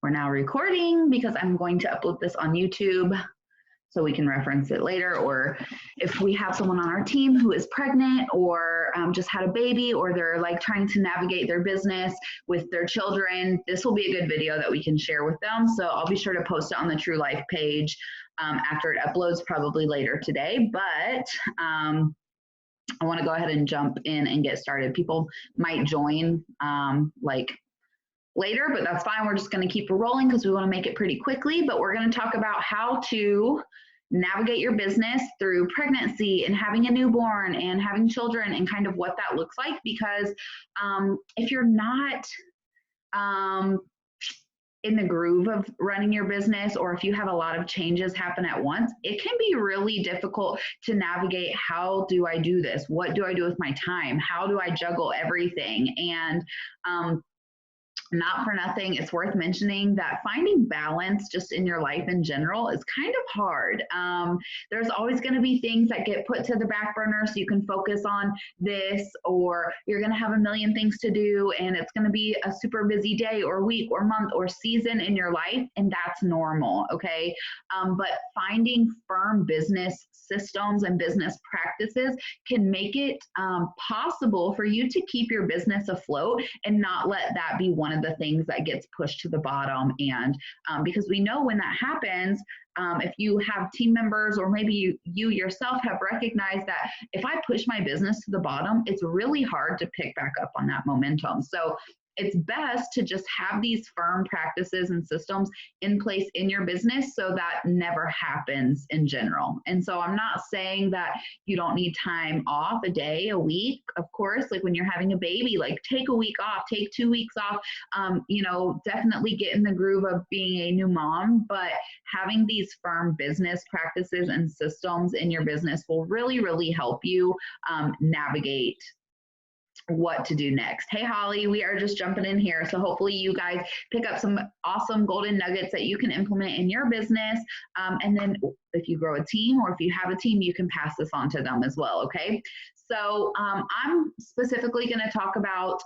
We're now recording because I'm going to upload this on YouTube so we can reference it later. Or if we have someone on our team who is pregnant or just had a baby, or they're like trying to navigate their business with their children, this will be a good video that we can share with them. So I'll be sure to post it on the True Life page after it uploads, probably later today. But I want to go ahead and jump in and get started. People might join like later, but that's fine. We're just going to keep rolling because we want to make it pretty quickly. But we're going to talk about how to navigate your business through pregnancy and having a newborn and having children and kind of what that looks like. Because if you're not in the groove of running your business, or if you have a lot of changes happen at once, it can be really difficult to navigate. How do I do this? What do I do with my time? How do I juggle everything? And not for nothing, it's worth mentioning that finding balance just in your life in general is kind of hard. There's always going to be things that get put to the back burner so you can focus on this, or you're going to have a million things to do and it's going to be a super busy day or week or month or season in your life, and that's normal, okay? But finding firm business systems and business practices can make it possible for you to keep your business afloat and not let that be one of the things that gets pushed to the bottom. And because we know when that happens, if you have team members, or maybe you yourself have recognized that if I push my business to the bottom, it's really hard to pick back up on that momentum. So it's best to just have these firm practices and systems in place in your business so that never happens in general. And so I'm not saying that you don't need time off, a day, a week. Of course, like when you're having a baby, like take a week off, take 2 weeks off, definitely get in the groove of being a new mom. But having these firm business practices and systems in your business will really, really help you navigate what to do next. Hey, Holly, we are just jumping in here. So hopefully you guys pick up some awesome golden nuggets that you can implement in your business. And then if you grow a team, or if you have a team, you can pass this on to them as well, okay? So I'm specifically going to talk about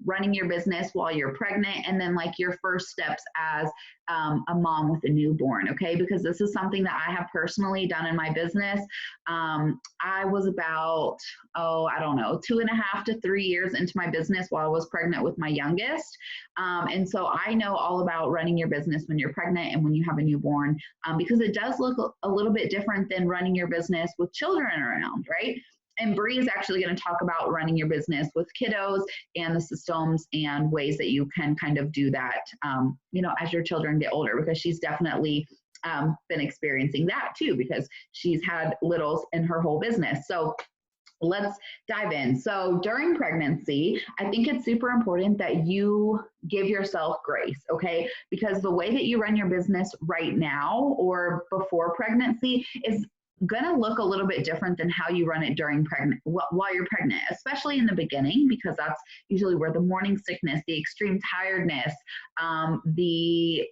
running your business while you're pregnant, and then like your first steps as a mom with a newborn, okay? Because this is something that I have personally done in my business. I was about, 2.5 to 3 years into my business while I was pregnant with my youngest. And so I know all about running your business when you're pregnant and when you have a newborn, because it does look a little bit different than running your business with children around, right? And Bree is actually going to talk about running your business with kiddos and the systems and ways that you can kind of do that, as your children get older, because she's definitely been experiencing that too, because she's had littles in her whole business. So let's dive in. So during pregnancy, I think it's super important that you give yourself grace, okay? Because the way that you run your business right now or before pregnancy is going to look a little bit different than how you run it while you're pregnant, especially in the beginning, because that's usually where the morning sickness, the extreme tiredness, the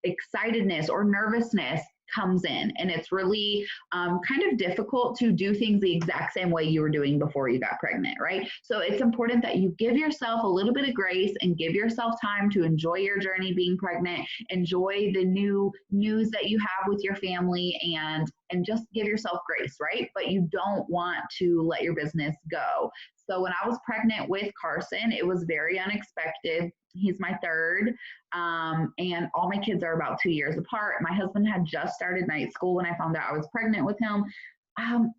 excitedness or nervousness comes in. And it's really kind of difficult to do things the exact same way you were doing before you got pregnant, right? So it's important that you give yourself a little bit of grace and give yourself time to enjoy your journey being pregnant, enjoy the new news that you have with your family, and just give yourself grace, right? But you don't want to let your business go. So when I was pregnant with Carson, it was very unexpected. He's my third, and all my kids are about 2 years apart. My husband had just started night school when I found out I was pregnant with him.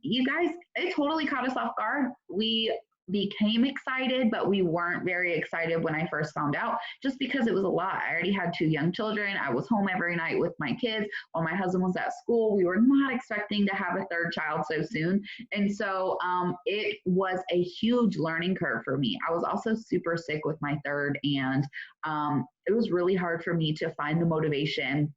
You guys, it totally caught us off guard. We became excited, but we weren't very excited when I first found out, just because it was a lot. I already had 2 young children. I was home every night with my kids while my husband was at school. We were not expecting to have a third child so soon. And so it was a huge learning curve for me. I was also super sick with my third, and it was really hard for me to find the motivation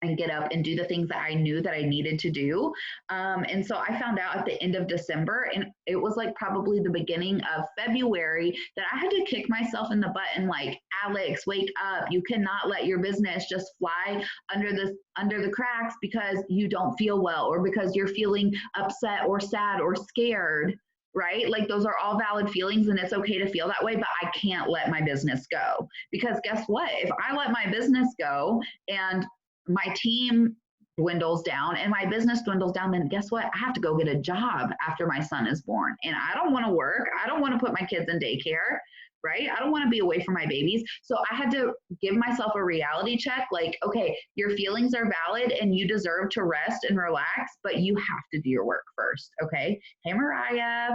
and get up and do the things that I knew that I needed to do. And so I found out at the end of December, and it was like probably the beginning of February, that I had to kick myself in the butt and like, Alex, wake up. You cannot let your business just fly under the cracks because you don't feel well, or because you're feeling upset or sad or scared. right? Like those are all valid feelings and it's okay to feel that way, but I can't let my business go. Because guess what? If I let my business go and my team dwindles down and my business dwindles down, then guess what? I have to go get a job after my son is born. And I don't want to work. I don't want to put my kids in daycare, right? I don't want to be away from my babies. So I had to give myself a reality check like, okay, your feelings are valid and you deserve to rest and relax, but you have to do your work first, okay? Hey, Mariah,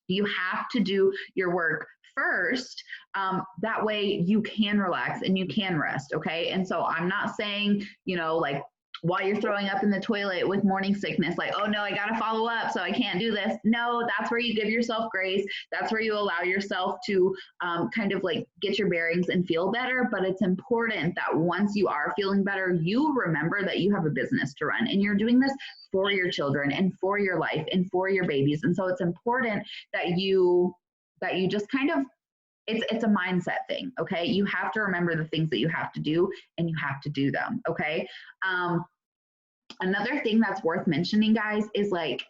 you have to do your work first. That way you can relax and you can rest, okay? And so I'm not saying, like, while you're throwing up in the toilet with morning sickness, like, oh no, I got to follow up, so I can't do this. No, that's where you give yourself grace. That's where you allow yourself to kind of like get your bearings and feel better. But it's important that once you are feeling better, you remember that you have a business to run and you're doing this for your children and for your life and for your babies. And so it's important that you just kind of, it's a mindset thing, okay? You have to remember the things that you have to do and you have to do them, okay? Another thing that's worth mentioning, guys, is like,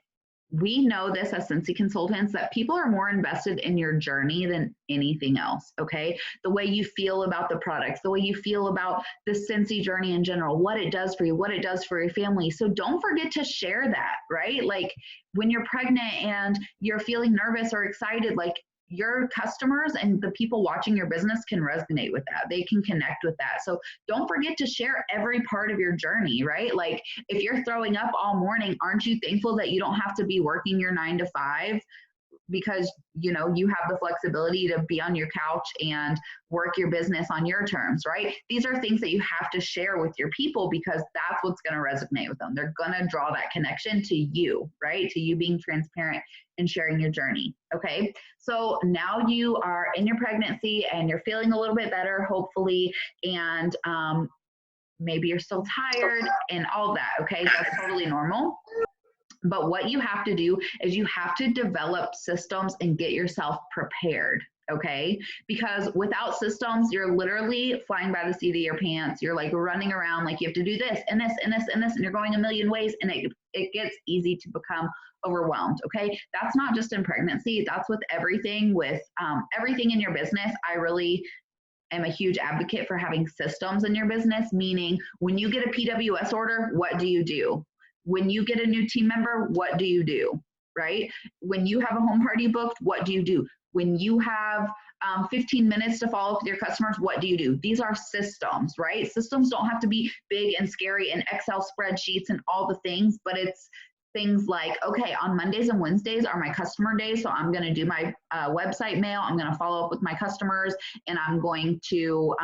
we know this as Scentsy consultants that people are more invested in your journey than anything else, okay? The way you feel about the products, the way you feel about the Scentsy journey in general, what it does for you, what it does for your family. So don't forget to share that, right? Like when you're pregnant and you're feeling nervous or excited, like your customers and the people watching your business can resonate with that. They can connect with that. So don't forget to share every part of your journey, right? Like if you're throwing up all morning, aren't you thankful that you don't have to be working your 9 to 5 because you have the flexibility to be on your couch and work your business on your terms, right? These are things that you have to share with your people because that's what's going to resonate with them. They're going to draw that connection to you, right? To you being transparent and sharing your journey. Okay. So now you are in your pregnancy and you're feeling a little bit better, hopefully, and maybe you're still tired and all that. Okay. That's totally normal. But what you have to do is you have to develop systems and get yourself prepared, okay? Because without systems, you're literally flying by the seat of your pants. You're like running around like you have to do this and this and this and this, and you're going a million ways, and it gets easy to become overwhelmed, okay? That's not just in pregnancy. That's with everything in your business. I really am a huge advocate for having systems in your business, meaning when you get a PWS order, what do you do? When you get a new team member, what do you do, right? When you have a home party booked, what do you do? When you have 15 minutes to follow up with your customers, what do you do? These are systems, right? Systems don't have to be big and scary and Excel spreadsheets and all the things, but it's things like, okay, on Mondays and Wednesdays are my customer days. So I'm going to do my website mail. I'm going to follow up with my customers and I'm going to,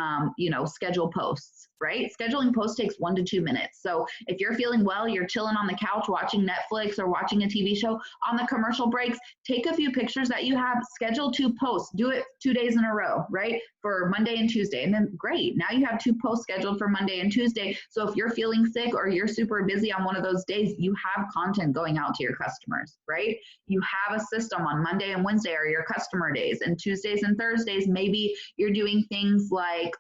schedule posts, right? Scheduling posts takes 1 to 2 minutes. So if you're feeling well, you're chilling on the couch, watching Netflix or watching a TV show on the commercial breaks, take a few pictures that you have, schedule 2 posts, do it 2 days in a row, right? For Monday and Tuesday. And then great. Now you have 2 posts scheduled for Monday and Tuesday. So if you're feeling sick or you're super busy on one of those days, you have content going out to your customers, right? You have a system. On Monday and Wednesday are your customer days, and Tuesdays and Thursdays, maybe you're doing things like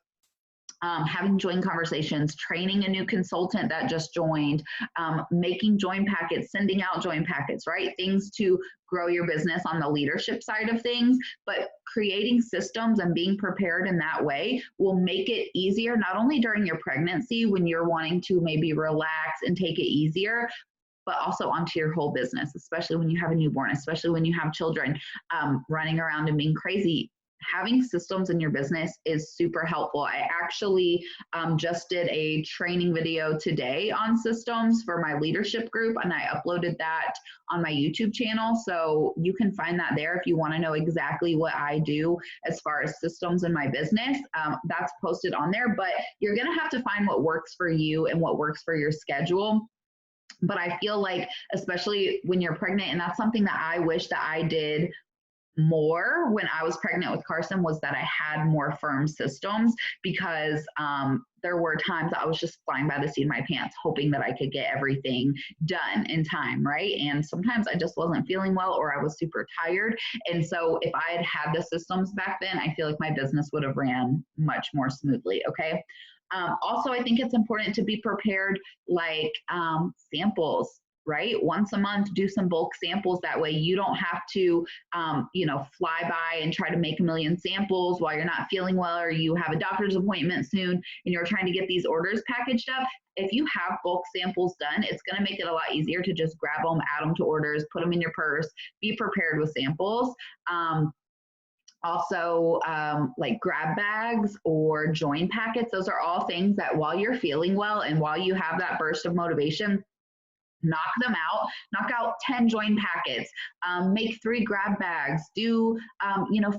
having join conversations, training a new consultant that just joined, making join packets, sending out join packets, right? Things to grow your business on the leadership side of things, but creating systems and being prepared in that way will make it easier, not only during your pregnancy when you're wanting to maybe relax and take it easier, but also onto your whole business, especially when you have a newborn, especially when you have children running around and being crazy. Having systems in your business is super helpful. I actually just did a training video today on systems for my leadership group, and I uploaded that on my YouTube channel. So you can find that there if you want to know exactly what I do as far as systems in my business. That's posted on there, but you're going to have to find what works for you and what works for your schedule. But I feel like, especially when you're pregnant, and that's something that I wish that I did more when I was pregnant with Carson, was that I had more firm systems, because there were times I was just flying by the seat of my pants, hoping that I could get everything done in time, right? And sometimes I just wasn't feeling well, or I was super tired. And so if I had had the systems back then, I feel like my business would have ran much more smoothly, okay? Also, I think it's important to be prepared, like samples. right? Once a month, do some bulk samples. That way you don't have to, fly by and try to make a million samples while you're not feeling well, or you have a doctor's appointment soon and you're trying to get these orders packaged up. If you have bulk samples done, it's going to make it a lot easier to just grab them, add them to orders, put them in your purse, be prepared with samples. Also, like grab bags or join packets. Those are all things that while you're feeling well and while you have that burst of motivation, knock them out, knock out 10 join packets, make 3 grab bags, do,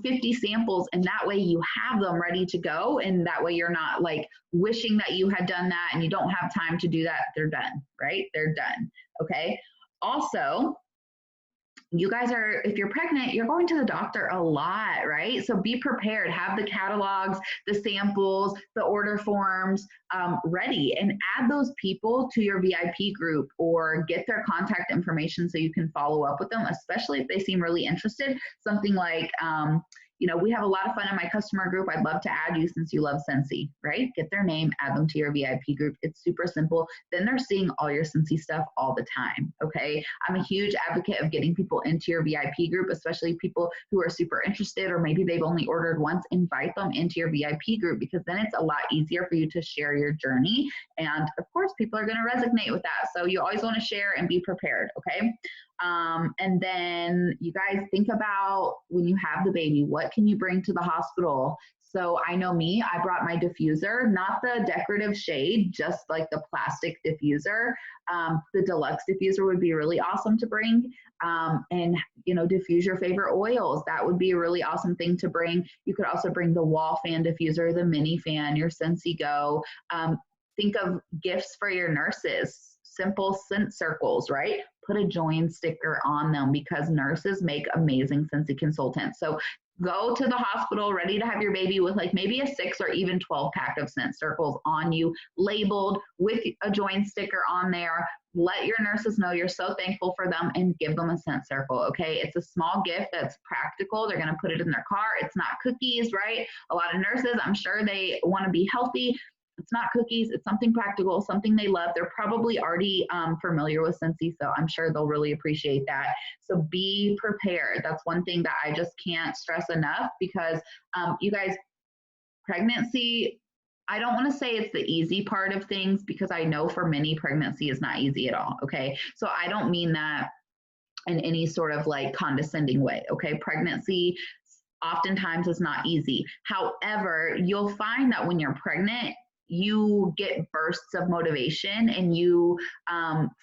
50 samples. And that way you have them ready to go. And that way you're not like wishing that you had done that and you don't have time to do that. They're done, right? They're done. Okay. Also, you guys are, if you're pregnant, you're going to the doctor a lot, right? So be prepared, have the catalogs, the samples, the order forms ready, and add those people to your VIP group or get their contact information so you can follow up with them, especially if they seem really interested. Something like, we have a lot of fun in my customer group. I'd love to add you since you love Scentsy, right? Get their name, add them to your VIP group. It's super simple. Then they're seeing all your Scentsy stuff all the time, okay? I'm a huge advocate of getting people into your VIP group, especially people who are super interested or maybe they've only ordered once. Invite them into your VIP group because then it's a lot easier for you to share your journey. And of course, people are going to resonate with that. So you always want to share and be prepared, okay? And then you guys think about when you have the baby, what can you bring to the hospital? So I know me, I brought my diffuser, not the decorative shade, just like the plastic diffuser. The deluxe diffuser would be really awesome to bring. And, diffuse your favorite oils. That would be a really awesome thing to bring. You could also bring the wall fan diffuser, the mini fan, your Scentsy Go. Think of gifts for your nurses, simple scent circles, right? Put a join sticker on them because nurses make amazing Scentsy consultants. So go to the hospital ready to have your baby with like maybe a 6 or even 12 pack of scent circles on you, labeled with a join sticker on there. Let your nurses know you're so thankful for them and give them a scent circle, okay? It's a small gift that's practical. They're gonna put it in their car. It's not cookies, right? A lot of nurses, I'm sure they wanna be healthy. It's not cookies. It's something practical, something they love. They're probably already familiar with Scentsy, so I'm sure they'll really appreciate that. So be prepared. That's one thing that I just can't stress enough because you guys, pregnancy, I don't want to say it's the easy part of things because I know for many pregnancy is not easy at all, okay? So I don't mean that in any sort of like condescending way, okay? Pregnancy oftentimes is not easy. However, you'll find that when you're pregnant, you get bursts of motivation and you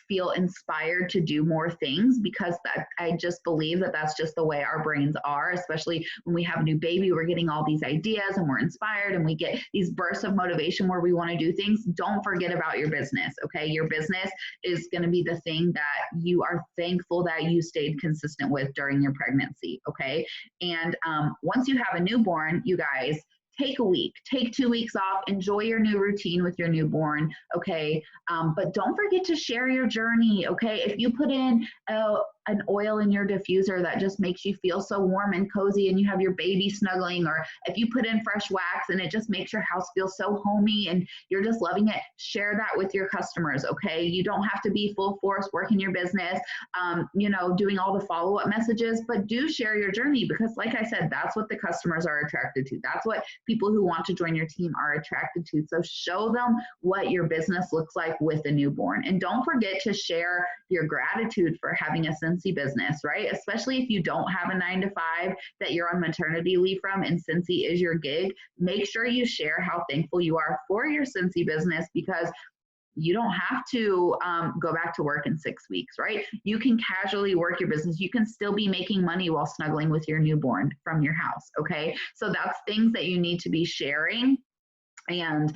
feel inspired to do more things because I just believe that that's just the way our brains are, especially when we have a new baby, we're getting all these ideas and we're inspired and we get these bursts of motivation where we want to do things. Don't forget about your business, okay? Your business is going to be the thing that you are thankful that you stayed consistent with during your pregnancy, okay? And once you have a newborn, you guys, take a week, take 2 weeks off, enjoy your new routine with your newborn, okay? But don't forget to share your journey, okay? If you put in an oil in your diffuser that just makes you feel so warm and cozy and you have your baby snuggling, or if you put in fresh wax and it just makes your house feel so homey and you're just loving it, share that with your customers, okay? You don't have to be full force working your business, doing all the follow-up messages, but do share your journey because like I said, that's what the customers are attracted to. That's what people who want to join your team are attracted to. So show them what your business looks like with a newborn. And don't forget to share your gratitude for having a Scentsy business, right? Especially if you don't have a 9-to-5 that you're on maternity leave from and Scentsy is your gig, make sure you share how thankful you are for your Scentsy business because you don't have to go back to work in 6 weeks, right? You can casually work your business. You can still be making money while snuggling with your newborn from your house, okay? So that's things that you need to be sharing and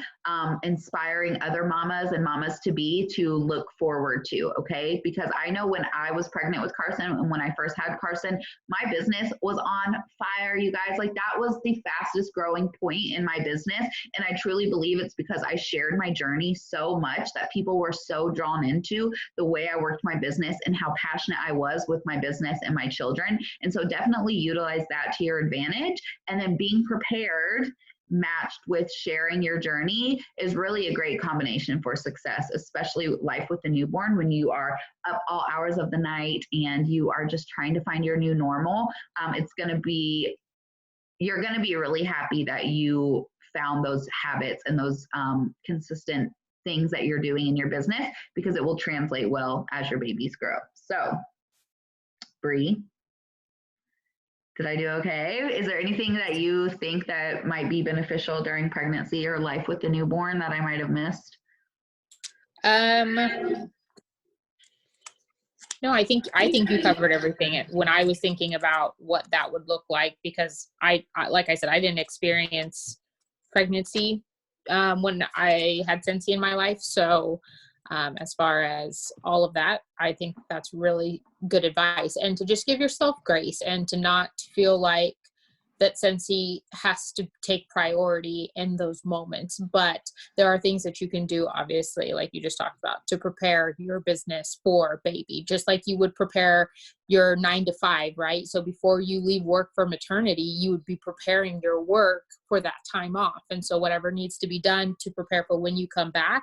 inspiring other mamas and mamas to be to look forward to, okay? Because I know when I was pregnant with Carson and when I first had Carson, my business was on fire, you guys. Like that was the fastest growing point in my business. And I truly believe it's because I shared my journey so much that people were so drawn into the way I worked my business and how passionate I was with my business and my children. And so definitely utilize that to your advantage. And then being prepared matched with sharing your journey is really a great combination for success, especially life with a newborn when you are up all hours of the night and you are just trying to find your new normal. It's going to be, you're going to be really happy that you found those habits and those consistent things that you're doing in your business, because it will translate well as your babies grow. So, Bree, did I do okay? Is there anything that you think that might be beneficial during pregnancy or life with the newborn that I might have missed? No, I think you covered everything. When I was thinking about what that would look like, because I like I said, I didn't experience pregnancy when I had Scentsy in my life. So as far as all of that, I think that's really good advice. And to just give yourself grace and to not feel like that Scentsy has to take priority in those moments. But there are things that you can do, obviously, like you just talked about, to prepare your business for baby, just like you would prepare your 9 to 5, right? So before you leave work for maternity, you would be preparing your work for that time off. And so whatever needs to be done to prepare for when you come back,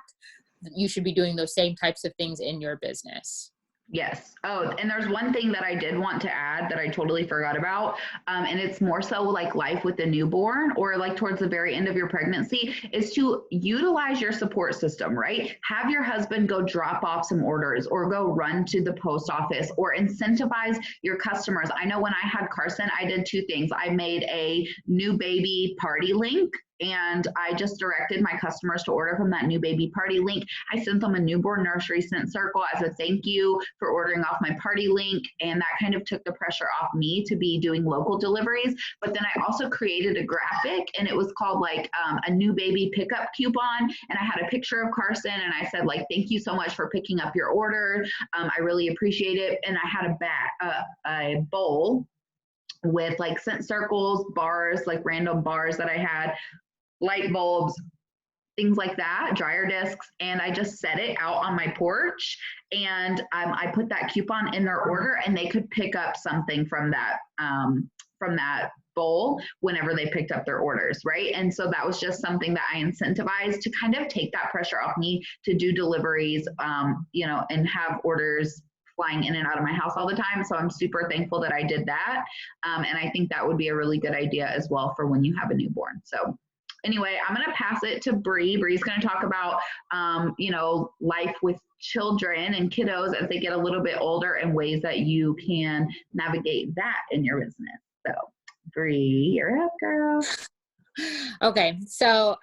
you should be doing those same types of things in your business. Yes. Oh, and there's one thing that I did want to add that I totally forgot about. And it's more so like life with a newborn or like towards the very end of your pregnancy is to utilize your support system, right? Have your husband go drop off some orders or go run to the post office or incentivize your customers. I know when I had Carson, I did 2 things. I made a new baby party link, and I just directed my customers to order from that new baby party link. I sent them a newborn nursery scent circle as a thank you for ordering off my party link. And that kind of took the pressure off me to be doing local deliveries. But then I also created a graphic, and it was called like a new baby pickup coupon. And I had a picture of Carson, and I said like, thank you so much for picking up your order. I really appreciate it. And I had a bowl with like scent circles, bars, like random bars that I had, light bulbs, things like that, dryer discs, and I just set it out on my porch, and I put that coupon in their order, and they could pick up something from that bowl whenever they picked up their orders, right? And so that was just something that I incentivized to kind of take that pressure off me to do deliveries, and have orders flying in and out of my house all the time. So I'm super thankful that I did that. And I think that would be a really good idea as well for when you have a newborn. So anyway, I'm going to pass it to Bree. Bree's going to talk about, life with children and kiddos as they get a little bit older and ways that you can navigate that in your business. So Bree, you're up, girl. Okay. So,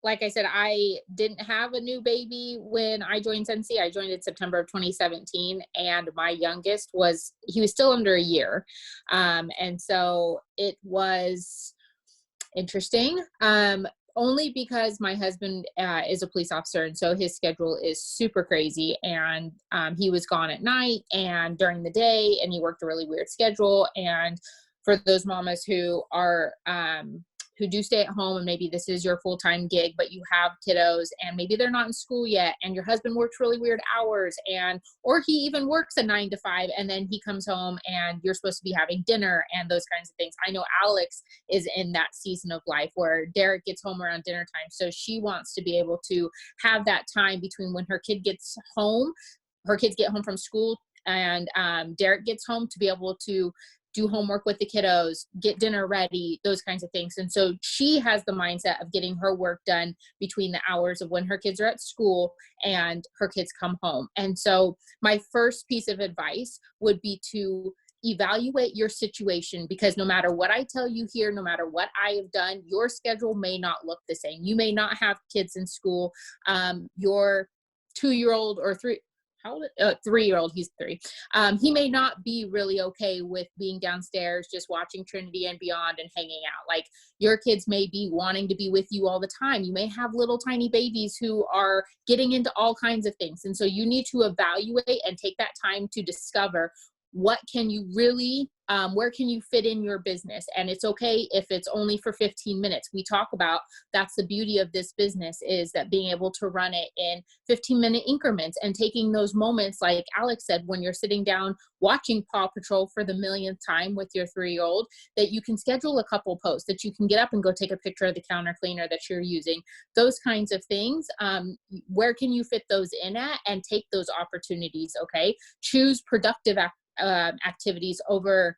like I said, I didn't have a new baby when I joined Scentsy. I joined in September of 2017, and my youngest he was still under a year. And so it was interesting, only because my husband is a police officer, and so his schedule is super crazy, and he was gone at night and during the day, and he worked a really weird schedule. And for those mamas who are who do stay at home, and maybe this is your full-time gig, but you have kiddos and maybe they're not in school yet, and your husband works really weird hours, or he even works a 9 to 5, and then he comes home and you're supposed to be having dinner and those kinds of things. I know Alex is in that season of life where Derek gets home around dinner time. So she wants to be able to have that time between when her kids get home from school, and Derek gets home, to be able to do homework with the kiddos, get dinner ready, those kinds of things. And so she has the mindset of getting her work done between the hours of when her kids are at school and her kids come home. And so my first piece of advice would be to evaluate your situation, because no matter what I tell you here, no matter what I have done, your schedule may not look the same. You may not have kids in school. Your 2-year-old or 3-year-old, he's 3. He may not be really okay with being downstairs, just watching Trinity and Beyond and hanging out. Like, your kids may be wanting to be with you all the time. You may have little tiny babies who are getting into all kinds of things. And so you need to evaluate and take that time to discover what can you really where can you fit in your business? And it's okay if it's only for 15 minutes. We talk about, that's the beauty of this business, is that being able to run it in 15-minute increments and taking those moments, like Alex said, when you're sitting down watching Paw Patrol for the millionth time with your 3-year-old, that you can schedule a couple posts, that you can get up and go take a picture of the counter cleaner that you're using, those kinds of things. Where can you fit those in at, and take those opportunities? Okay. Choose productive activities over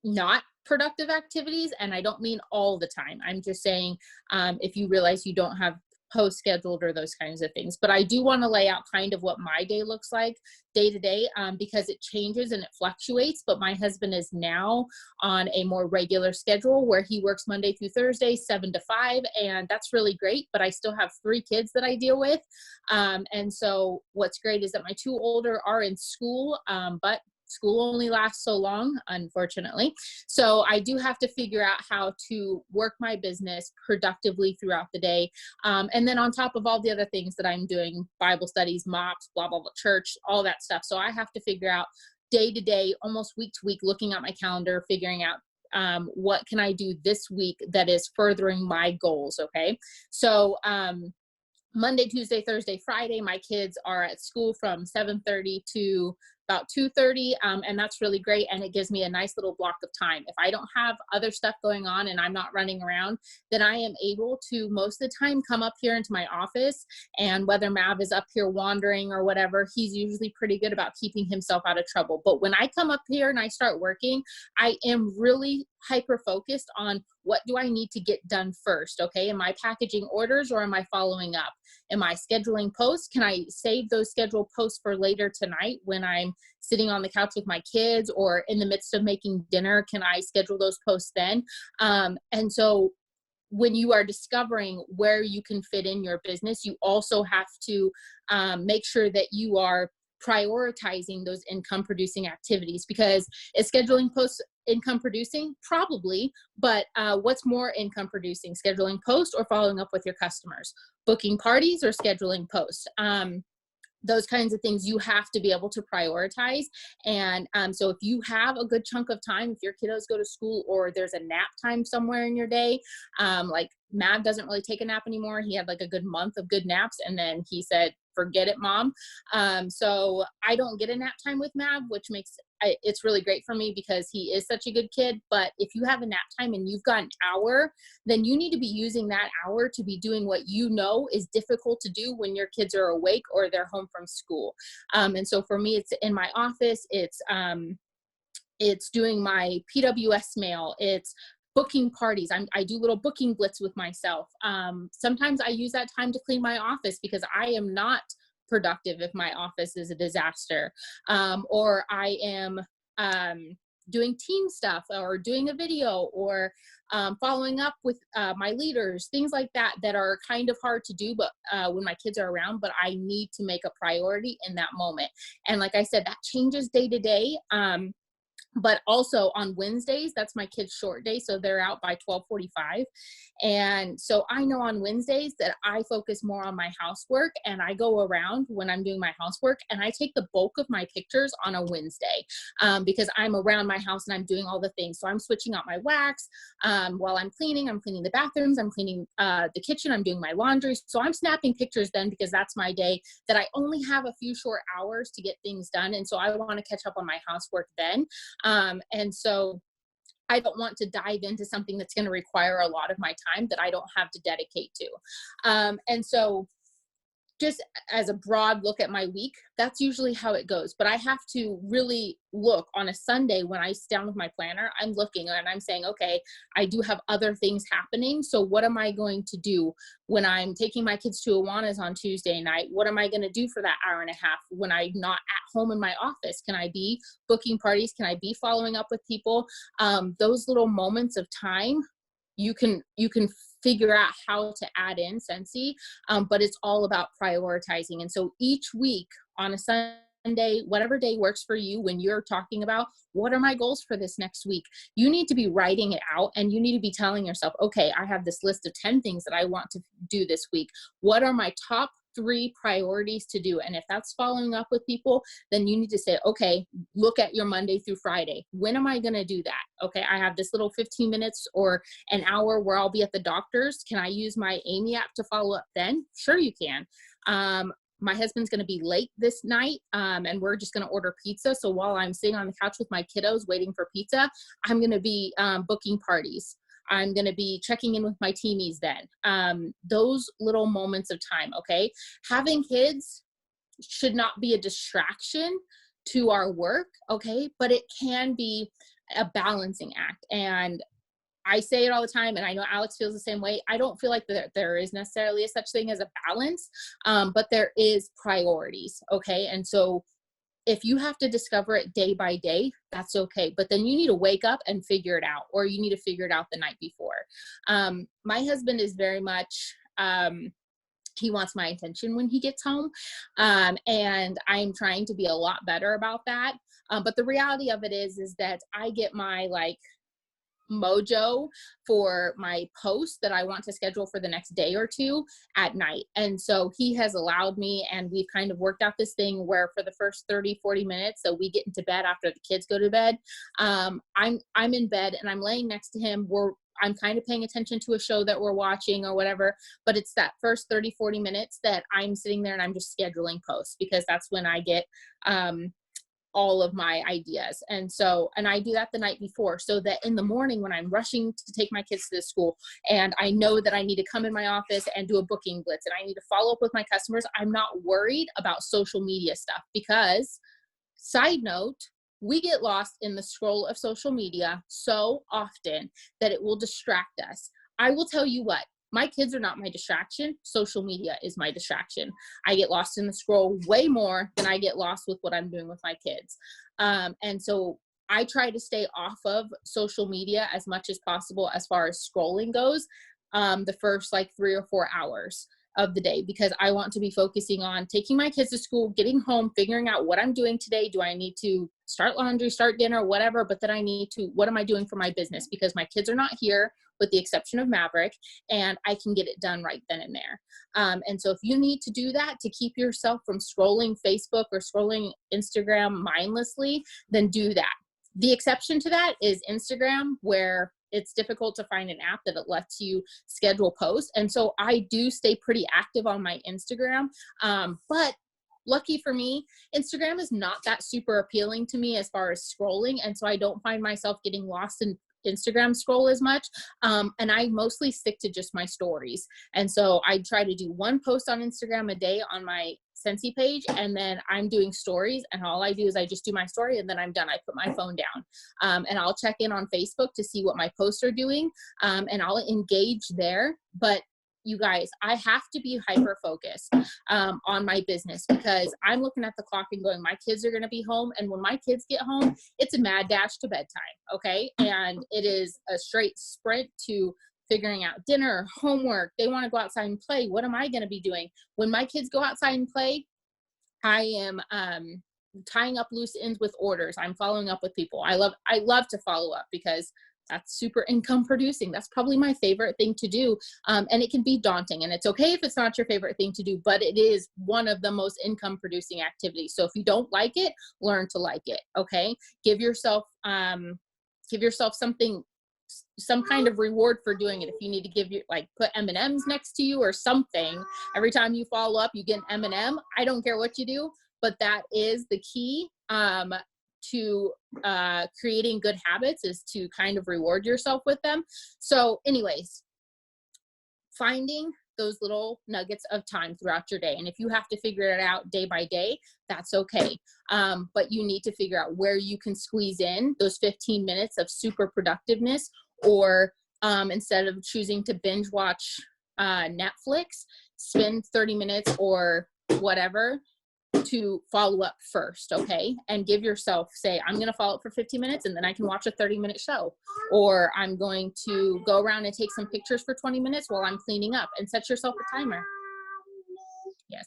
not productive activities. And I don't mean all the time. I'm just saying, if you realize you don't have post scheduled or those kinds of things. But I do want to lay out kind of what my day looks like day to day, because it changes and it fluctuates. But my husband is now on a more regular schedule where he works Monday through Thursday, 7 to 5. And that's really great. But I still have 3 kids that I deal with. And so what's great is that my 2 older are in school, but school only lasts so long, unfortunately. So I do have to figure out how to work my business productively throughout the day. And then on top of all the other things that I'm doing, Bible studies, mops, blah, blah, blah, church, all that stuff. So I have to figure out day to day, almost week to week, looking at my calendar, figuring out what can I do this week that is furthering my goals. Okay. So, Monday, Tuesday, Thursday, Friday, my kids are at school from 7:30 to about 2:30, and that's really great, and it gives me a nice little block of time. If I don't have other stuff going on and I'm not running around, then I am able to, most of the time, come up here into my office, and whether Mav is up here wandering or whatever, he's usually pretty good about keeping himself out of trouble. But when I come up here and I start working, I am really hyper focused on what do I need to get done first. Okay, am I packaging orders or am I following up? Am I scheduling posts? Can I save those scheduled posts for later tonight when I'm sitting on the couch with my kids or in the midst of making dinner? Can I schedule those posts then? And so when you are discovering where you can fit in your business, you also have to make sure that you are prioritizing those income producing activities. Because is scheduling posts income producing? Probably, but what's more income producing, scheduling posts or following up with your customers, booking parties or scheduling posts? Those kinds of things you have to be able to prioritize. And so if you have a good chunk of time, if your kiddos go to school or there's a nap time somewhere in your day, like Mav doesn't really take a nap anymore. He had like a good month of good naps, and then he said, forget it, Mom. So I don't get a nap time with Mav, which makes it's really great for me because he is such a good kid. But if you have a nap time and you've got an hour, then you need to be using that hour to be doing what you know is difficult to do when your kids are awake or they're home from school. And so for me, it's in my office, it's doing my PWS mail, it's booking parties. I do little booking blitz with myself. Sometimes I use that time to clean my office because I am not productive if my office is a disaster. Or I am doing team stuff or doing a video or following up with my leaders, things like that that are kind of hard to do but when my kids are around, but I need to make a priority in that moment. And like I said, that changes day to day. But also on Wednesdays, that's my kids' short day. So they're out by 12:45. And so I know on Wednesdays that I focus more on my housework, and I go around when I'm doing my housework and I take the bulk of my pictures on a Wednesday because I'm around my house and I'm doing all the things. So I'm switching out my wax while I'm cleaning the bathrooms, I'm cleaning the kitchen, I'm doing my laundry. So I'm snapping pictures then because that's my day that I only have a few short hours to get things done. And so I want to catch up on my housework then. And so I don't want to dive into something that's going to require a lot of my time that I don't have to dedicate to. And so just as a broad look at my week, that's usually how it goes. But I have to really look on a Sunday when I sit down with my planner, I'm looking and I'm saying, okay, I do have other things happening. So what am I going to do when I'm taking my kids to Awana's on Tuesday night? What am I going to do for that hour and a half when I'm not at home in my office? Can I be booking parties? Can I be following up with people? Those little moments of time, you can figure out how to add in Scentsy, but it's all about prioritizing. And so each week on a Sunday, whatever day works for you, when you're talking about what are my goals for this next week, you need to be writing it out and you need to be telling yourself, okay, I have this list of 10 things that I want to do this week. What are my top 3 priorities to do. And if that's following up with people, then you need to say, okay, look at your Monday through Friday. When am I going to do that? Okay, I have this little 15 minutes or an hour where I'll be at the doctor's. Can I use my Amy app to follow up then? Sure, you can. My husband's going to be late this night, and we're just going to order pizza. So while I'm sitting on the couch with my kiddos waiting for pizza, I'm going to be booking parties. I'm going to be checking in with my teamies then. Those little moments of time, okay? Having kids should not be a distraction to our work, okay? But it can be a balancing act. And I say it all the time, and I know Alex feels the same way. I don't feel like there is necessarily a such thing as a balance, but there is priorities, okay? And so if you have to discover it day by day, that's okay. But then you need to wake up and figure it out, or you need to figure it out the night before. My husband is very much, he wants my attention when he gets home. And I'm trying to be a lot better about that. But the reality of it is that I get my mojo for my post that I want to schedule for the next day or two at night. And so he has allowed me, and we've kind of worked out this thing where for the first 30-40 minutes, so we get into bed after the kids go to bed, I'm in bed and I'm laying next to him. I'm kind of paying attention to a show that we're watching or whatever, but it's that first 30-40 minutes that I'm sitting there and I'm just scheduling posts, because that's when I get all of my ideas. And I do that the night before, so that in the morning when I'm rushing to take my kids to the school and I know that I need to come in my office and do a booking blitz and I need to follow up with my customers, I'm not worried about social media stuff. Because, side note, we get lost in the scroll of social media so often that it will distract us. I will tell you what, my kids are not my distraction. Social media is my distraction. I get lost in the scroll way more than I get lost with what I'm doing with my kids. And so I try to stay off of social media as much as possible as far as scrolling goes, the first 3 or 4 hours of the day, because I want to be focusing on taking my kids to school, getting home, figuring out what I'm doing today. Do I need to start laundry, start dinner, whatever? But then what am I doing for my business? Because my kids are not here, with the exception of Maverick, and I can get it done right then and there. And so if you need to do that to keep yourself from scrolling Facebook or scrolling Instagram mindlessly, then do that. The exception to that is Instagram, where it's difficult to find an app that it lets you schedule posts. And so I do stay pretty active on my Instagram. But lucky for me, Instagram is not that super appealing to me as far as scrolling. And so I don't find myself getting lost in Instagram scroll as much. And I mostly stick to just my stories. And so I try to do one post on Instagram a day on my Scentsy page, and then I'm doing stories, and all I do is I just do my story and then I'm done. I put my phone down, and I'll check in on Facebook to see what my posts are doing, and I'll engage there. But you guys, I have to be hyper focused on my business, because I'm looking at the clock and going, my kids are going to be home. And when my kids get home, it's a mad dash to bedtime. Okay. And it is a straight sprint to figuring out dinner, homework. They want to go outside and play. What am I going to be doing? When my kids go outside and play, I am tying up loose ends with orders. I'm following up with people. I love to follow up, because that's super income producing. That's probably my favorite thing to do. And it can be daunting, and it's okay if it's not your favorite thing to do, but it is one of the most income producing activities. So if you don't like it, learn to like it. Okay. Give yourself something, some kind of reward for doing it. If you need to give you, put M&Ms next to you or something, every time you follow up, you get an M&M. I don't care what you do, but that is the key to creating good habits, is to kind of reward yourself with them. So anyways, finding those little nuggets of time throughout your day. And if you have to figure it out day by day, that's okay. But you need to figure out where you can squeeze in those 15 minutes of super productiveness, or instead of choosing to binge watch Netflix, spend 30 minutes or whatever to follow up first. Okay. And give yourself, say, I'm going to follow up for 15 minutes and then I can watch a 30-minute show, or I'm going to go around and take some pictures for 20 minutes while I'm cleaning up, and set yourself a timer. Yes.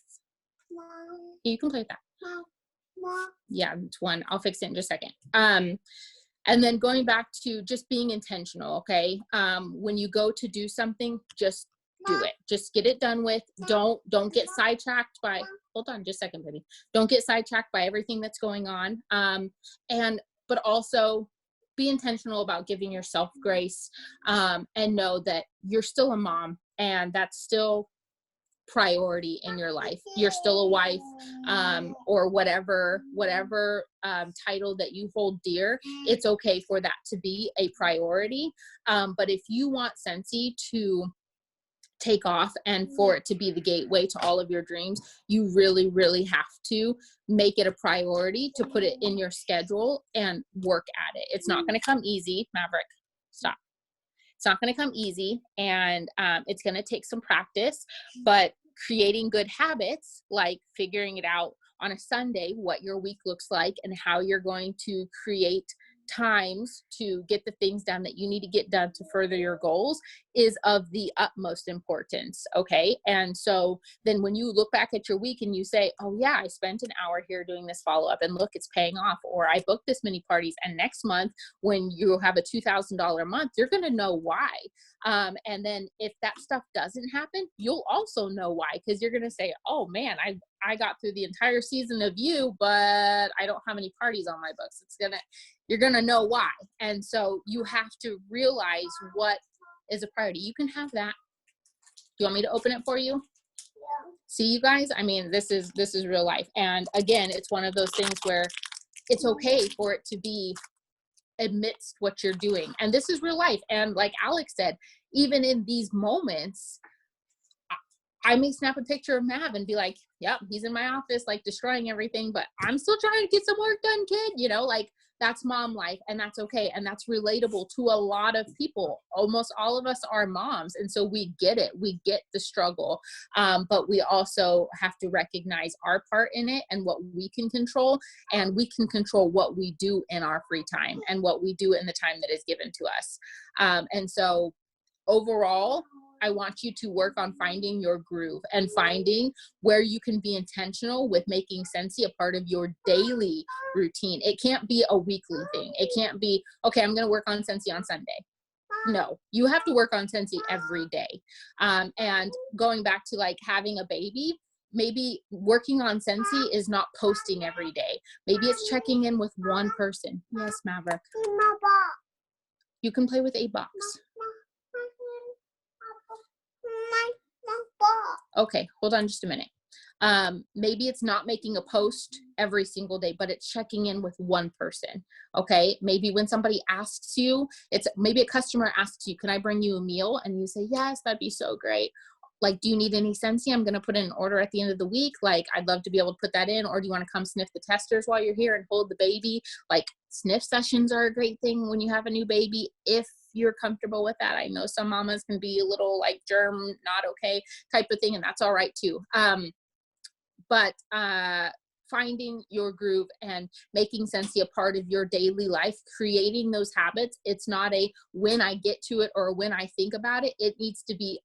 You can play with that. Yeah, it's one. I'll fix it in just a second. And then going back to just being intentional. Okay. When you go to do something, just do it. Just get it done with. Don't get sidetracked by, hold on just a second, baby. Don't get sidetracked by everything that's going on. But also be intentional about giving yourself grace, and know that you're still a mom, and that's still priority in your life. You're still a wife, or whatever title that you hold dear. It's okay for that to be a priority. But if you want Scentsy to take off and for it to be the gateway to all of your dreams, you really, really have to make it a priority to put it in your schedule and work at it. It's not going to come easy. Maverick, stop. It's not going to come easy, and it's going to take some practice, but creating good habits, like figuring it out on a Sunday, what your week looks like and how you're going to create times to get the things done that you need to get done to further your goals, is of the utmost importance. Okay. And so then when you look back at your week and you say, oh yeah, I spent an hour here doing this follow-up, and look, it's paying off, or I booked this many parties, and next month when you have a $2,000 month, you're going to know why. And then if that stuff doesn't happen, you'll also know why, because you're going to say, oh man, I got through the entire season of you, but I don't have any parties on my books. You're going to know why. And so you have to realize what is a priority. You can have that. Do you want me to open it for you? Yeah. See, you guys, I mean, this is real life. And again, it's one of those things where it's okay for it to be amidst what you're doing. And this is real life. And like Alex said, even in these moments, I may snap a picture of Mav and be like, yep, he's in my office, like destroying everything, but I'm still trying to get some work done, kid. You know, like that's mom life, and that's okay. And that's relatable to a lot of people. Almost all of us are moms. And so we get it. We get the struggle. But we also have to recognize our part in it and what we can control. And we can control what we do in our free time and what we do in the time that is given to us. And so overall, I want you to work on finding your groove and finding where you can be intentional with making Scentsy a part of your daily routine. It can't be a weekly thing. It can't be, okay, I'm going to work on Scentsy on Sunday. No, you have to work on Scentsy every day. And going back to like having a baby, maybe working on Scentsy is not posting every day. Maybe it's checking in with one person. Yes, Maverick. You can play with a box. Okay, hold on just a minute. Maybe it's not making a post every single day, but it's checking in with one person. Okay, maybe when somebody asks you, maybe a customer asks you, can I bring you a meal? And you say, yes, that'd be so great. Like, do you need any Scentsy? I'm going to put in an order at the end of the week. Like, I'd love to be able to put that in. Or do you want to come sniff the testers while you're here and hold the baby? Like, sniff sessions are a great thing when you have a new baby, if you're comfortable with that. I know some mamas can be a little like germ, not okay type of thing, and that's all right too. But finding your groove and making Scentsy a part of your daily life, creating those habits. It's not a when I get to it or when I think about it. It needs to be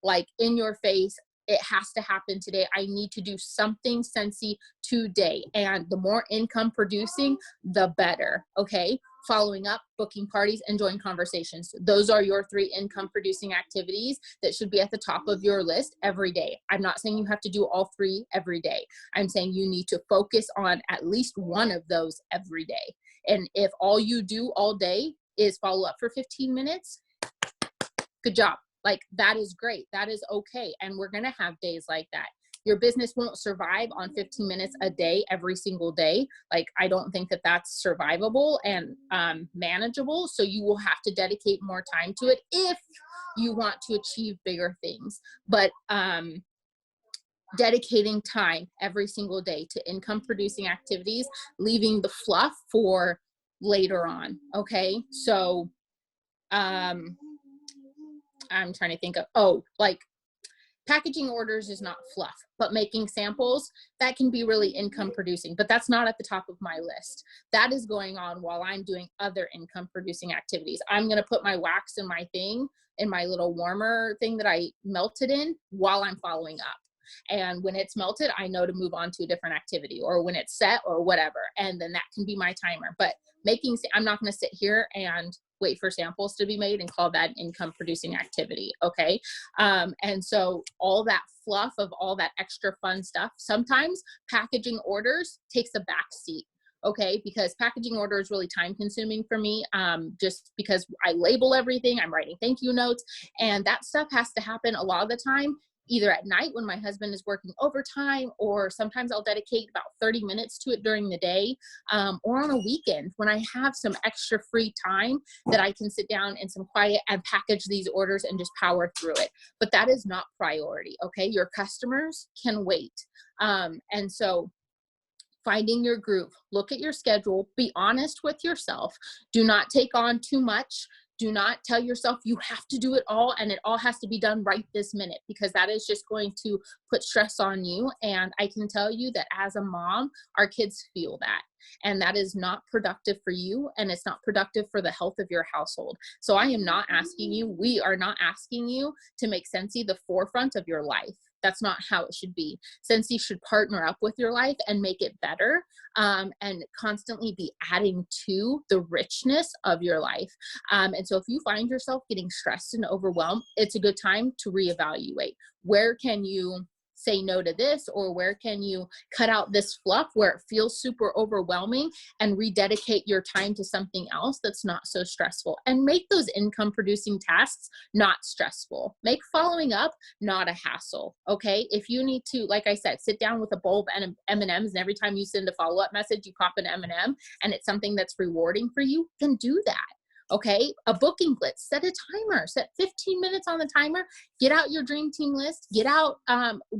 like in your face. It has to happen today. I need to do something Scentsy today. And the more income producing, the better. Okay. Following up, booking parties, and join conversations. Those are your 3 income producing activities that should be at the top of your list every day. I'm not saying you have to do all 3 every day. I'm saying you need to focus on at least one of those every day. And if all you do all day is follow up for 15 minutes, good job. Like, that is great. That is okay. And we're going to have days like that. Your business won't survive on 15 minutes a day, every single day. Like, I don't think that that's survivable and manageable. So you will have to dedicate more time to it if you want to achieve bigger things. But dedicating time every single day to income producing activities, leaving the fluff for later on. Okay. So, I'm trying to think of, like packaging orders is not fluff, but making samples, that can be really income producing, but that's not at the top of my list. That is going on while I'm doing other income producing activities. I'm going to put my wax in my thing, in my little warmer thing that I melted in while I'm following up. And when it's melted, I know to move on to a different activity, or when it's set or whatever. And then that can be my timer. But I'm not going to sit here and wait for samples to be made and call that income producing activity. Okay. And so all that fluff of all that extra fun stuff, sometimes packaging orders takes a back seat. Okay. Because packaging order is really time consuming for me. Just because I label everything, I'm writing thank you notes, and that stuff has to happen a lot of the time either at night when my husband is working overtime, or sometimes I'll dedicate about 30 minutes to it during the day, or on a weekend when I have some extra free time that I can sit down in some quiet and package these orders and just power through it. But that is not priority. Okay. Your customers can wait. And so finding your groove, look at your schedule, be honest with yourself. Do not take on too much. Do not tell yourself you have to do it all and it all has to be done right this minute, because that is just going to put stress on you. And I can tell you that as a mom, our kids feel that. And that is not productive for you, and it's not productive for the health of your household. So I am not asking you, we are not asking you to make Scentsy the forefront of your life. That's not how it should be. Scentsy should partner up with your life and make it better, and constantly be adding to the richness of your life. And so if you find yourself getting stressed and overwhelmed, it's a good time to reevaluate. Where can you say no to this, or where can you cut out this fluff where it feels super overwhelming and rededicate your time to something else that's not so stressful, and make those income producing tasks not stressful. Make following up not a hassle. Okay. If you need to, like I said, sit down with a bowl of M&Ms, and every time you send a follow-up message, you pop an M&M, and it's something that's rewarding for you, then do that. Okay. A booking blitz, set a timer, set 15 minutes on the timer, get out your dream team list, get out,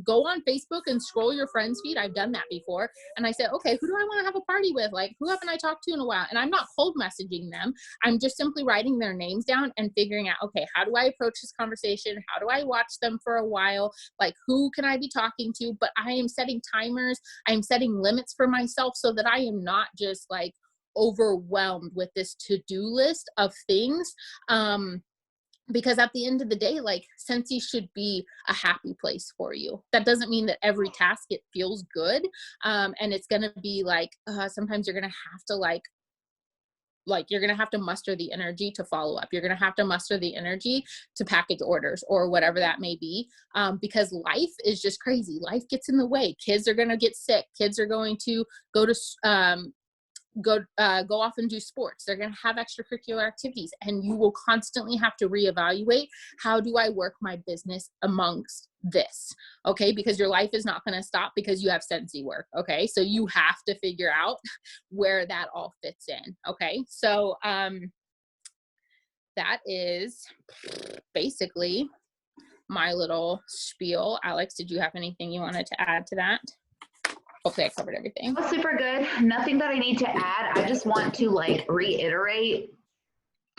go on Facebook and scroll your friends feed. I've done that before. And I said, okay, who do I want to have a party with? Like, who haven't I talked to in a while? And I'm not cold messaging them. I'm just simply writing their names down and figuring out, okay, how do I approach this conversation? How do I watch them for a while? Like, who can I be talking to? But I am setting timers. I'm setting limits for myself so that I am not just like overwhelmed with this to-do list of things. Because at the end of the day, like, Scentsy should be a happy place for you. That doesn't mean that every task, it feels good. And it's going to be like, sometimes you're going to have to you're going to have to muster the energy to follow up. You're going to have to muster the energy to package orders or whatever that may be. Because life is just crazy. Life gets in the way. Kids are going to get sick. Kids are going to go off and do sports. They're going to have extracurricular activities, and you will constantly have to reevaluate, how do I work my business amongst this? Okay. Because your life is not going to stop because you have Scentsy work. Okay. So you have to figure out where that all fits in. Okay. So, that is basically my little spiel. Alex, did you have anything you wanted to add to that? Hopefully I covered everything. That was super good. Nothing that I need to add. I just want to reiterate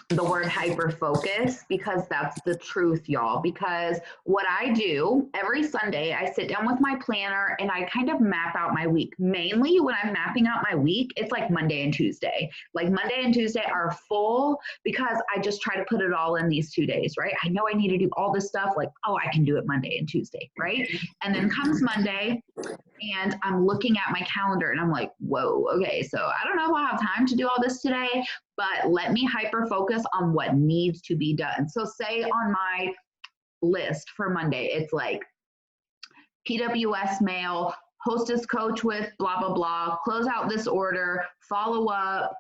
the word hyper focus, because that's the truth, y'all. Because what I do every Sunday, I sit down with my planner and I kind of map out my week. Mainly when I'm mapping out my week, it's like Monday and Tuesday. Like Monday and Tuesday are full because I just try to put it all in these 2 days, right? I know I need to do all this stuff, like, oh, I can do it Monday and Tuesday, right? And then comes Monday, and I'm looking at my calendar and I'm like, whoa, okay, so I don't know if I'll have time to do all this today, but let me hyper focus on what needs to be done. So say on my list for Monday, it's like PWS mail, hostess coach with blah, blah, blah, close out this order, follow up,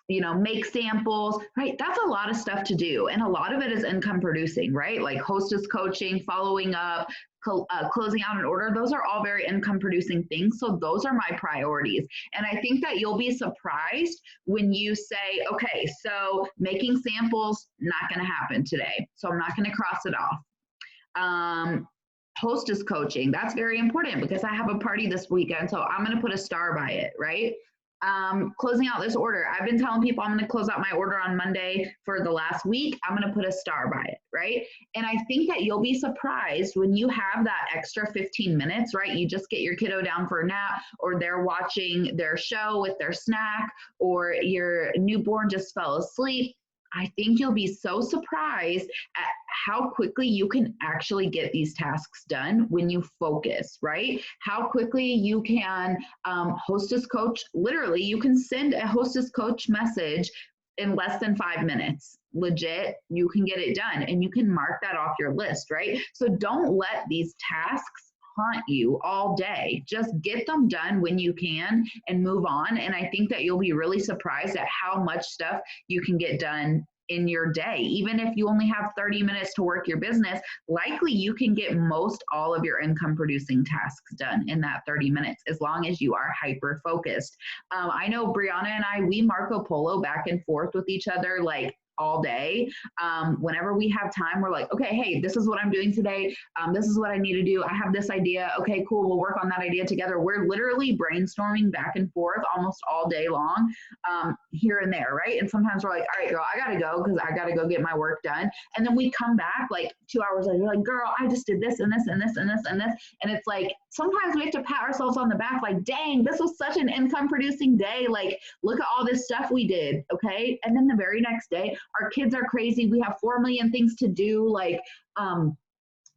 make samples, right? That's a lot of stuff to do. And a lot of it is income producing, right? Like hostess coaching, following up, closing out an order. Those are all very income producing things. So those are my priorities. And I think that you'll be surprised when you say, okay, so making samples, not going to happen today. So I'm not going to cross it off. Hostess coaching, that's very important because I have a party this weekend. So I'm going to put a star by it, right? Closing out this order. I've been telling people I'm going to close out my order on Monday for the last week. I'm going to put a star by it, right? And I think that you'll be surprised when you have that extra 15 minutes, right? You just get your kiddo down for a nap, or they're watching their show with their snack, or your newborn just fell asleep. I think you'll be so surprised at how quickly you can actually get these tasks done when you focus, right? How quickly you can hostess coach, literally, you can send a hostess coach message in less than 5 minutes. Legit, you can get it done and you can mark that off your list, right? So don't let these tasks haunt you all day. Just get them done when you can and move on. And I think that you'll be really surprised at how much stuff you can get done in your day. Even if you only have 30 minutes to work your business, likely you can get most all of your income producing tasks done in that 30 minutes as long as you are hyper focused. I know Brianna and I, we Marco Polo back and forth with each other like all day. Whenever we have time, we're like, okay, hey, this is what I'm doing today. This is what I need to do. I have this idea. Okay, cool. We'll work on that idea together. We're literally brainstorming back and forth almost all day long, here and there, right? And sometimes we're like, all right, girl, I got to go because I got to go get my work done. And then we come back like 2 hours later, like, girl, I just did this and this and this and this and this. And it's like, sometimes we have to pat ourselves on the back, like, dang, this was such an income producing day. Like, look at all this stuff we did. Okay. And then the very next day, our kids are crazy. We have 4 million things to do. Like,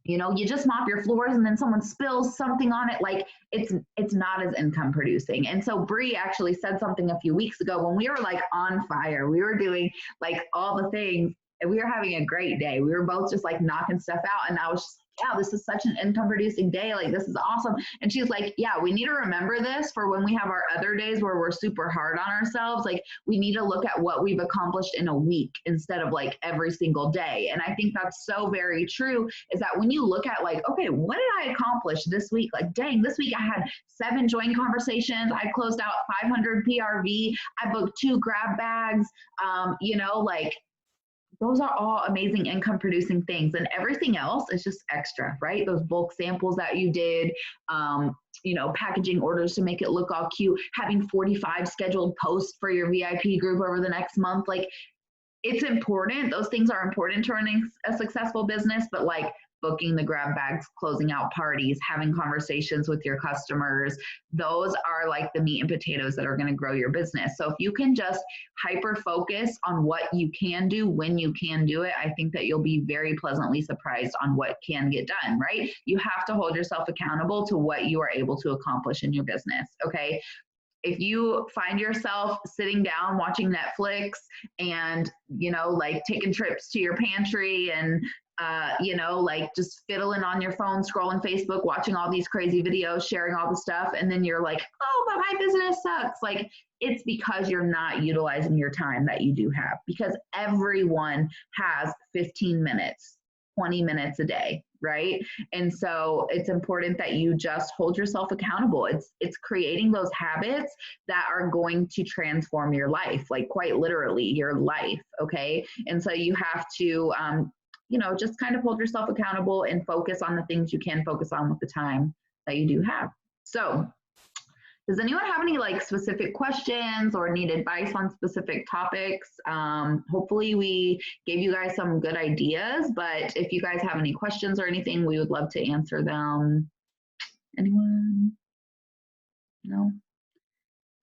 you just mop your floors and then someone spills something on it. Like it's not as income producing. And so Bree actually said something a few weeks ago when we were like on fire. We were doing like all the things and we were having a great day. We were both just like knocking stuff out. And I was just yeah, this is such an income producing day. Like, this is awesome. And she's like, yeah, we need to remember this for when we have our other days where we're super hard on ourselves. Like, we need to look at what we've accomplished in a week instead of like every single day. And I think that's so very true is that when you look at like, okay, what did I accomplish this week? Like, dang, this week I had 7 joint conversations. I closed out 500 PRV. I booked 2 grab bags. Like, those are all amazing income producing things, and everything else is just extra, right? Those bulk samples that you did, packaging orders to make it look all cute, having 45 scheduled posts for your VIP group over the next month. Like, it's important. Those things are important to running a successful business, but like booking the grab bags, closing out parties, having conversations with your customers, those are like the meat and potatoes that are going to grow your business. So if you can just hyper focus on what you can do when you can do it, I think that you'll be very pleasantly surprised on what can get done, right? You have to hold yourself accountable to what you are able to accomplish in your business, okay? If you find yourself sitting down watching Netflix and, like taking trips to your pantry and, like just fiddling on your phone, scrolling Facebook, watching all these crazy videos, sharing all the stuff, and then you're like, oh, but my business sucks. Like, it's because you're not utilizing your time that you do have, because everyone has 15 minutes, 20 minutes a day, right? And so it's important that you just hold yourself accountable. It's creating those habits that are going to transform your life, like quite literally your life, okay? And so you have to just kind of hold yourself accountable and focus on the things you can focus on with the time that you do have. So does anyone have any like specific questions or need advice on specific topics? Hopefully we gave you guys some good ideas, but if you guys have any questions or anything, we would love to answer them. Anyone? No?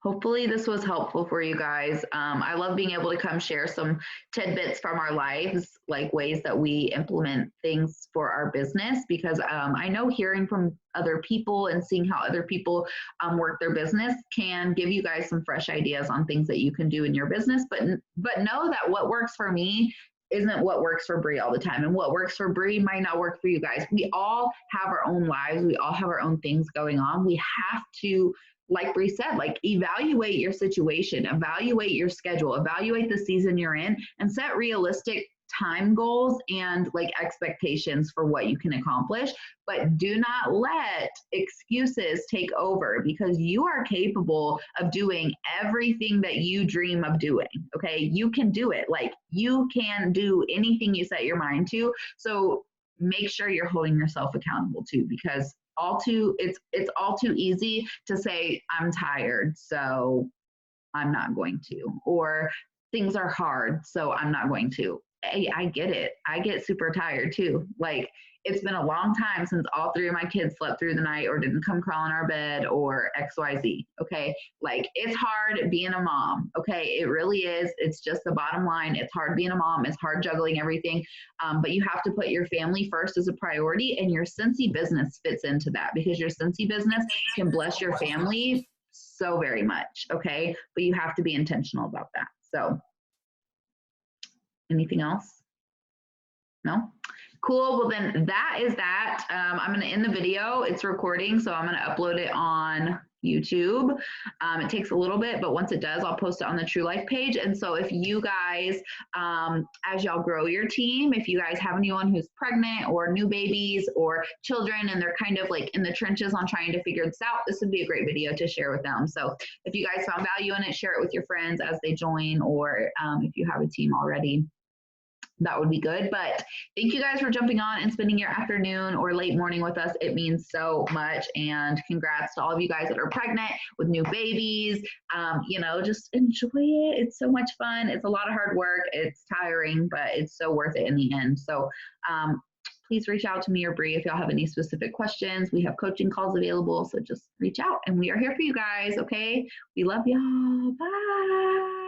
Hopefully this was helpful for you guys. I love being able to come share some tidbits from our lives, like ways that we implement things for our business, because I know hearing from other people and seeing how other people work their business can give you guys some fresh ideas on things that you can do in your business. But know that what works for me isn't what works for Bree all the time. And what works for Bree might not work for you guys. We all have our own lives. We all have our own things going on. We have to, like Bree said, like evaluate your situation, evaluate your schedule, evaluate the season you're in, and set realistic time goals and like expectations for what you can accomplish. But do not let excuses take over, because you are capable of doing everything that you dream of doing. Okay. You can do it. Like, you can do anything you set your mind to. So make sure you're holding yourself accountable too, because it's all too easy to say, I'm tired, so I'm not going to, or things are hard, so I'm not going to. hey, I get it. I get super tired too. Like, it's been a long time since all three of my kids slept through the night or didn't come crawl in our bed or XYZ. Okay. Like, it's hard being a mom. Okay. It really is. It's just the bottom line. It's hard being a mom. It's hard juggling everything. But you have to put your family first as a priority, and your Scentsy business fits into that, because your Scentsy business can bless your family so very much. Okay. But you have to be intentional about that. So, anything else? No? Cool. Well, then that is that. I'm going to end the video. It's recording, so I'm going to upload it on YouTube. It takes a little bit, but once it does, I'll post it on the True Life page. And so if you guys, as y'all grow your team, if you guys have anyone who's pregnant or new babies or children, and they're kind of like in the trenches on trying to figure this out, this would be a great video to share with them. So if you guys found value in it, share it with your friends as they join, or if you have a team already, that would be good. But thank you guys for jumping on and spending your afternoon or late morning with us. It means so much. And congrats to all of you guys that are pregnant with new babies. You know, just enjoy it. It's so much fun. It's a lot of hard work. It's tiring, but it's so worth it in the end. So please reach out to me or Bree if y'all have any specific questions. We have coaching calls available, so just reach out, and we are here for you guys. Okay. We love y'all. Bye.